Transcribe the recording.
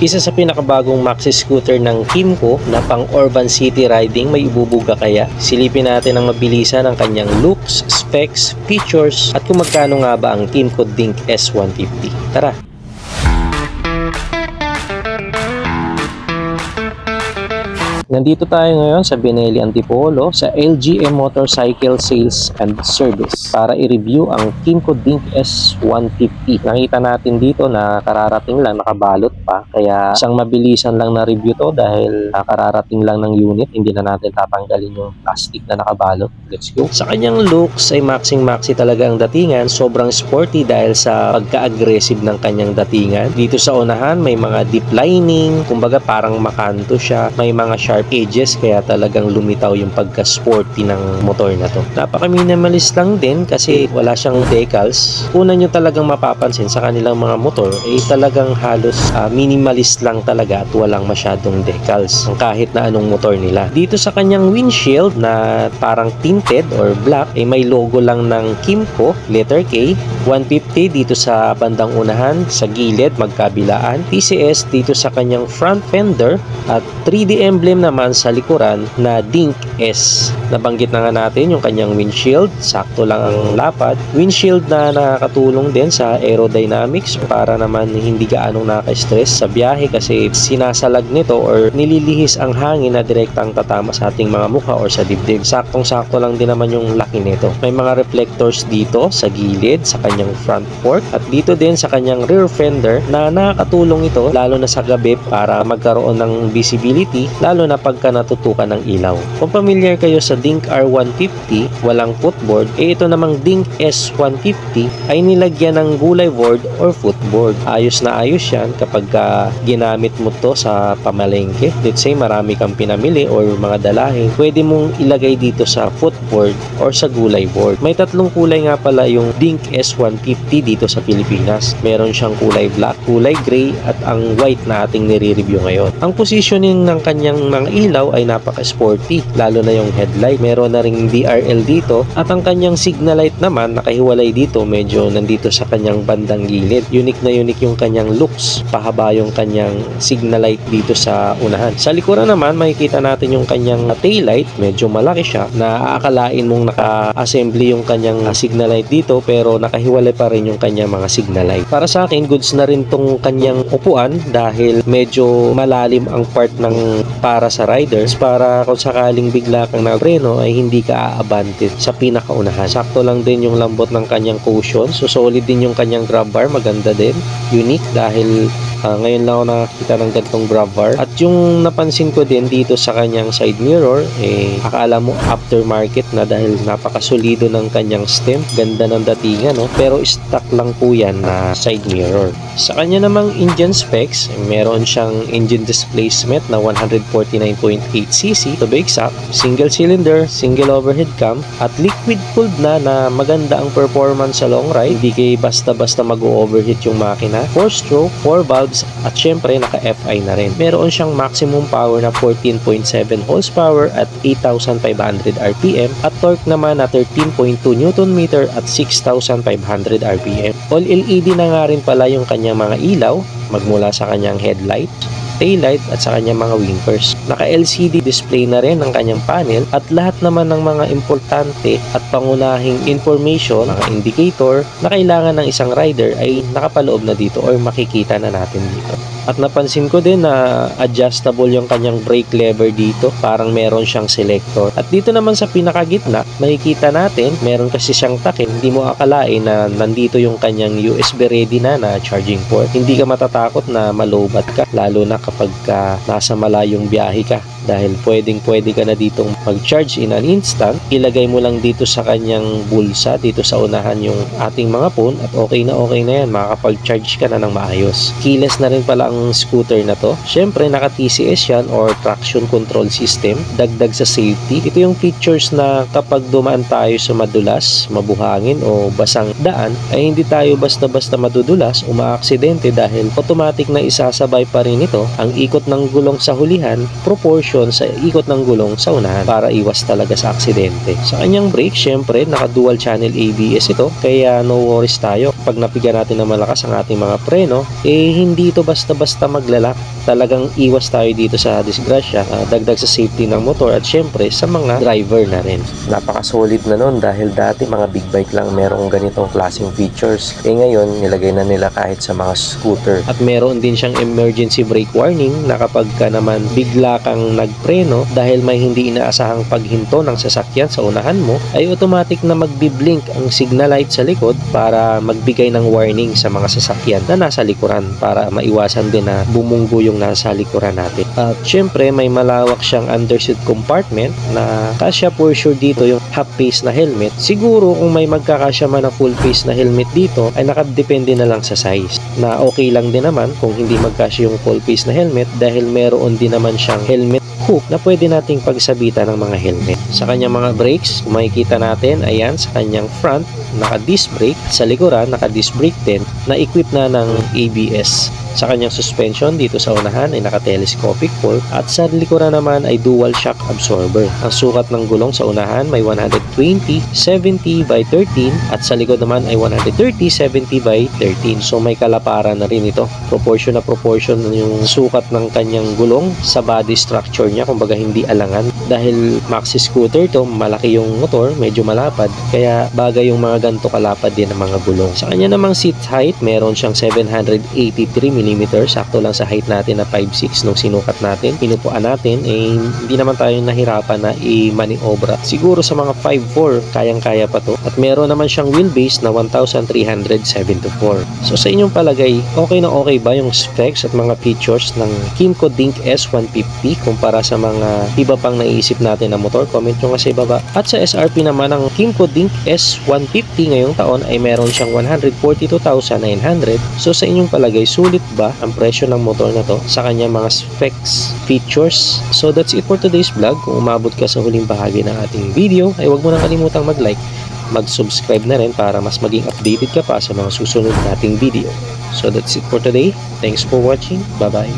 Isa sa pinakabagong maxi scooter ng Kymco na pang urban city riding, may ibubuga kaya? Silipin natin ang mabilisan ng kanyang looks, specs, features at kung magkano nga ba ang Kymco Dink S150. Tara! Nandito tayo ngayon sa Binelli Antipolo sa LGM Motorcycle Sales and Service para i-review ang Kymco Dink S150. Nakita natin dito na kararating lang, nakabalot pa. Kaya isang mabilisan lang na review to dahil kararating lang ng unit. Hindi na natin tatanggalin yung plastic na nakabalot. Let's go. Sa kanyang looks ay maxi talaga ang datingan. Sobrang sporty dahil sa pagka-aggressive ng kanyang datingan. Dito sa unahan may mga deep lining. Kumbaga parang makanto siya. May mga sharp edges kaya talagang lumitaw yung pagka-sporty ng motor na to. Napaka-minimalist lang din kasi wala siyang decals. Una nyo talagang mapapansin sa kanilang mga motor ay talagang halos minimalist lang talaga at walang masyadong decals kahit na anong motor nila. Dito sa kanyang windshield na parang tinted or black ay may logo lang ng Kymco, letter K, 150 dito sa bandang unahan, sa gilid magkabilaan, TCS dito sa kanyang front fender at 3D emblem naman sa likuran na Dink S. Nabanggit na nga natin yung kanyang windshield, sakto lang ang lapad. Windshield na nakakatulong din sa aerodynamics para naman hindi gaanong naka-stress sa biyahe kasi sinasalag nito or nililihis ang hangin na direktang tatama sa ating mga mukha or sa dibdib. Saktong-sakto lang din naman yung laki nito. May mga reflectors dito sa gilid, sa kanyang front fork at dito din sa kanyang rear fender na nakakatulong ito lalo na sa gabi para magkaroon ng visibility lalo na pagka natutukan ng ilaw. Kung familiar kayo sa Dink R150, walang footboard, ito namang Dink S150 ay nilagyan ng gulay board or footboard. Ayos na ayos yan kapag ginamit mo to sa pamalengke. Let's say marami kang pinamili or mga dalahin, pwede mong ilagay dito sa footboard or sa gulay board. May tatlong kulay nga pala yung Dink S150 dito sa Pilipinas. Meron siyang kulay black, kulay gray at ang white na ating nire-review ngayon. Ang positioning ng kanyang mga ilaw ay napaka-sporty, lalo na yung headlight. Meron na ring DRL dito at ang kanyang signal light naman nakahiwalay dito, medyo nandito sa kanyang bandang gilid. Unique na unique yung kanyang looks. Pahaba yung kanyang signal light dito sa unahan. Sa likuran naman makikita natin yung kanyang tail light, medyo malaki siya na aakalain mong naka-assembly yung kanyang signal light dito pero nakahiwalay pa rin yung kanyang mga signal light. Para sa akin, goods na rin tong kanyang upuan dahil medyo malalim ang part ng para sa riders para kung sakaling bigla kang nagpreno ay hindi ka aabante sa pinakaunahan. Sakto lang din yung lambot ng kanyang cushion. So solid din yung kanyang grab bar, maganda din. Unique dahil ngayon lang ako nakakita ng ganitong grab bar. At yung napansin ko din dito sa kanyang side mirror, akala mo aftermarket na dahil napakasolido ng kanyang stem. Ganda ng datingan, no? Pero stock lang po yan na side mirror. Sa kanya namang engine specs, meron siyang engine displacement na 149.8cc to be exact, single cylinder, single overhead cam, at liquid cooled na maganda ang performance sa long ride. Hindi kayo basta-basta mag-overheat yung makina. 4-stroke, 4 valves, at syempre naka-FI na rin. Meron siyang maximum power na 14.7 horsepower at 8,500 RPM at torque naman na 13.2 Nm at 6,500 RPM. All LED na nga rin pala yung kanyang mga ilaw magmula sa kanyang headlight, taillight at sa kanyang mga wimpers. Naka-LCD display na rin ang kanyang panel at lahat naman ng mga importante at pangunahing information, mga indicator na kailangan ng isang rider ay nakapaloob na dito or makikita na natin dito. At napansin ko din na adjustable yung kanyang brake lever dito. Parang meron siyang selector. At dito naman sa pinakagitna, makikita natin, meron kasi siyang takip. Hindi mo akalain na nandito yung kanyang USB ready na charging port. Hindi ka matatakot na malowbat ka, lalo na kapag nasa malayong biyahe ka. Dahil pwedeng-pwede ka na ditong mag-charge in an instant. Ilagay mo lang dito sa kanyang bulsa, dito sa unahan yung ating mga phone at okay na yan. Makakapag-charge ka na ng maayos. Keyless na rin pala ang scooter na to. Syempre, naka-TCS yan or traction control system. Dagdag sa safety. Ito yung features na kapag dumaan tayo sa madulas, mabuhangin o basang daan, ay hindi tayo basta-basta madudulas o maaksidente dahil automatic na isasabay pa rin ito ang ikot ng gulong sa hulihan, proportion sa ikot ng gulong sa unahan para iwas talaga sa aksidente. Sa kanyang brake, syempre, naka-dual channel ABS ito, kaya no worries tayo. Pag napiga natin ng malakas ang ating mga preno, hindi ito basta-basta maglalak. talagang iwas tayo dito sa disgrasya, dagdag sa safety ng motor at syempre sa mga driver na rin. Napaka-solid na nun dahil dati mga big bike lang merong ganitong klaseng features. Ngayon nilagay na nila kahit sa mga scooter. At meron din siyang emergency brake warning na kapag ka naman bigla kang nagpreno dahil may hindi inaasahang paghinto ng sasakyan sa unahan mo, ay automatic na magbi-blink ang signal light sa likod para magbigay ng warning sa mga sasakyan na nasa likuran para maiwasan din na bumunggo yung nasa likuran natin. At syempre may malawak siyang underseat compartment na kasya for sure dito yung half face na helmet. Siguro kung may magkakasya man na full face na helmet dito ay nakadepende na lang sa size, na okay lang din naman kung hindi magkasya yung full face na helmet dahil meron din naman siyang helmet hook na pwede nating pagsabitan ng mga helmet. Sa kanyang mga brakes, kung makikita natin, ayan, sa kanyang front, naka-disc brake. Sa likuran, naka-disc brake din na equip na ng ABS. Sa kanyang suspension, dito sa unahan ay naka-telescopic fork at sa likuran naman ay dual shock absorber. Ang sukat ng gulong sa unahan may 120/70 by 13 at sa likod naman ay 130/70 by 13. So may kalaparan na rin ito. Proportion na proportion yung sukat ng kanyang gulong sa body structure niya, kumbaga hindi alangan. Dahil maxi scooter to, malaki yung motor, medyo malapad, kaya bagay yung mga ganito kalapad din ng mga gulong. Sa kanya namang seat height, meron siyang 783 mm, sakto lang sa height natin na 5'6" nung sinukat natin. Pinupuan natin, hindi naman tayo nahirapan na i-maniobra. Siguro sa mga 5'4", kayang-kaya pa to. At meron naman siyang wheelbase na 1,374. So sa inyong palagay, okay na okay ba yung specs at mga features ng Kymco Dink S150 kumpara sa mga iba pang naiisip natin na motor? Comment nyo nga sa ibaba. At sa SRP naman ng Kymco Dink S150 ngayong taon ay meron siyang 142,900. So sa inyong palagay, sulit ba ang presyo ng motor na to sa kanyang mga specs, features? So that's it for today's vlog. Kung umabot ka sa huling bahagi ng ating video, ay huwag mo nang kalimutang mag-like, mag-subscribe na rin para mas maging updated ka pa sa mga susunod nating video. So that's it for today. Thanks for watching. Bye-bye.